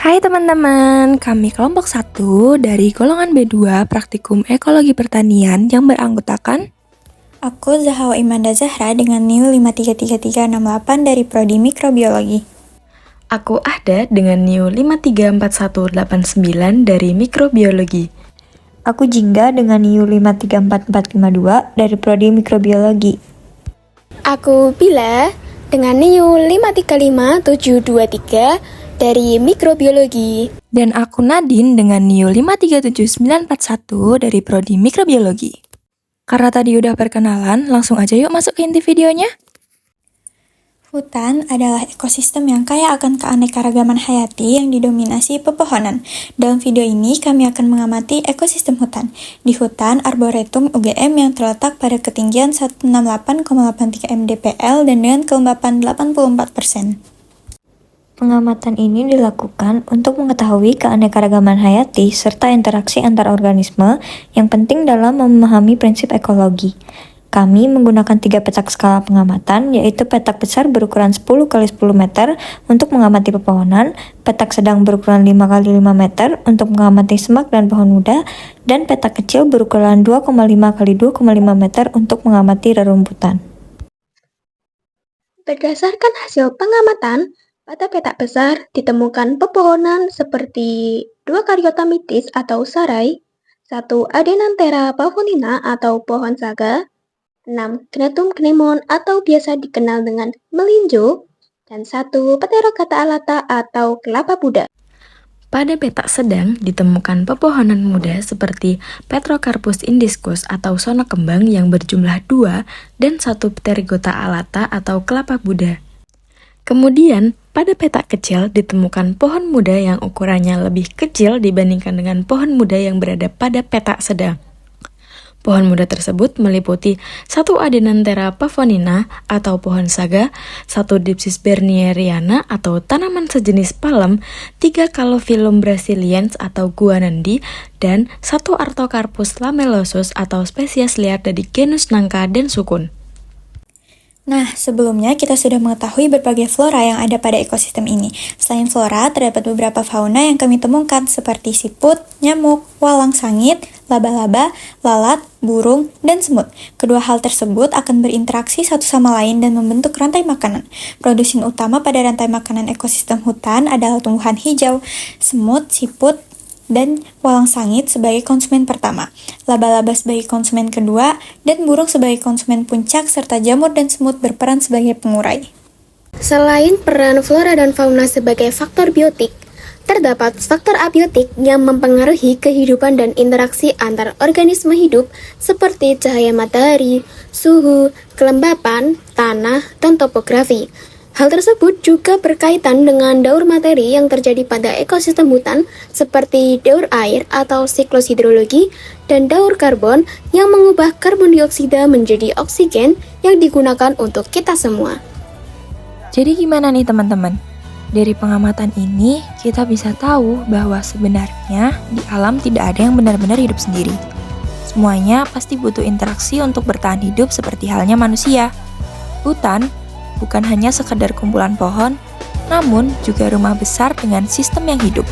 Hai teman-teman, kami kelompok 1 dari golongan B2 Praktikum Ekologi Pertanian yang beranggotakan Aku Zahawa Imanda Zahra dengan NIU 533368 dari Prodi Mikrobiologi. Aku Ahda dengan NIU 534189 dari Mikrobiologi. Aku Jingga dengan NIU 534452 dari Prodi Mikrobiologi. Aku Bila dengan NIU 535723 dari Mikrobiologi. dan aku Nadine dengan NIU 537941 dari Prodi Mikrobiologi. Karena tadi udah perkenalan, langsung aja yuk masuk ke inti videonya. Hutan adalah ekosistem yang kaya akan keanekaragaman hayati yang didominasi pepohonan. Dalam video ini, kami akan mengamati ekosistem hutan. Di hutan, Arboretum UGM yang terletak pada ketinggian 168,83 mdpl dan dengan kelembapan 84%. Pengamatan ini dilakukan untuk mengetahui keanekaragaman hayati serta interaksi antar organisme yang penting dalam memahami prinsip ekologi. Kami menggunakan 3 petak skala pengamatan, yaitu petak besar berukuran 10 x 10 meter untuk mengamati pepohonan, petak sedang berukuran 5 x 5 meter untuk mengamati semak dan pohon muda, dan petak kecil berukuran 2,5 x 2,5 meter untuk mengamati rerumputan. Berdasarkan hasil pengamatan, pada petak besar ditemukan pepohonan seperti 2 Caryota mitis atau sarai, 1 Adenanthera pavonina atau pohon saga, 6 Cnetum cnemon atau biasa dikenal dengan melinjo, dan 1 Pterocarpa alata atau kelapa Buddha. Pada petak sedang ditemukan pepohonan muda seperti Petrocarpus indicus atau sono kembang yang berjumlah 2 dan 1 Pterygota alata atau kelapa Buddha. Kemudian, pada petak kecil ditemukan pohon muda yang ukurannya lebih kecil dibandingkan dengan pohon muda yang berada pada petak sedang. Pohon muda tersebut meliputi 1 Adenanthera pavonina atau pohon saga, 1 Dipsis bernieriana atau tanaman sejenis palem, 3 Calophyllum brasiliensis atau guanendi, dan 1 Artocarpus lamellosus atau spesies liar dari genus nangka dan sukun. Nah, sebelumnya kita sudah mengetahui berbagai flora yang ada pada ekosistem ini. Selain flora, terdapat beberapa fauna yang kami temukan seperti siput, nyamuk, walang sangit, laba-laba, lalat, burung, dan semut. Kedua hal tersebut akan berinteraksi satu sama lain dan membentuk rantai makanan. Produsen utama pada rantai makanan ekosistem hutan adalah tumbuhan hijau, semut, siput, dan walang sangit sebagai konsumen pertama, laba-laba sebagai konsumen kedua, dan burung sebagai konsumen puncak, serta jamur dan semut berperan sebagai pengurai. Selain peran flora dan fauna sebagai faktor biotik, terdapat faktor abiotik yang mempengaruhi kehidupan dan interaksi antar organisme hidup seperti cahaya matahari, suhu, kelembapan, tanah, dan topografi. Hal tersebut juga berkaitan dengan daur materi yang terjadi pada ekosistem hutan seperti daur air atau siklus hidrologi dan daur karbon yang mengubah karbon dioksida menjadi oksigen yang digunakan untuk kita semua. Jadi gimana nih teman-teman? Dari pengamatan ini, kita bisa tahu bahwa sebenarnya di alam tidak ada yang benar-benar hidup sendiri. Semuanya pasti butuh interaksi untuk bertahan hidup seperti halnya manusia. Hutan bukan hanya sekedar kumpulan pohon, namun juga rumah besar dengan sistem yang hidup.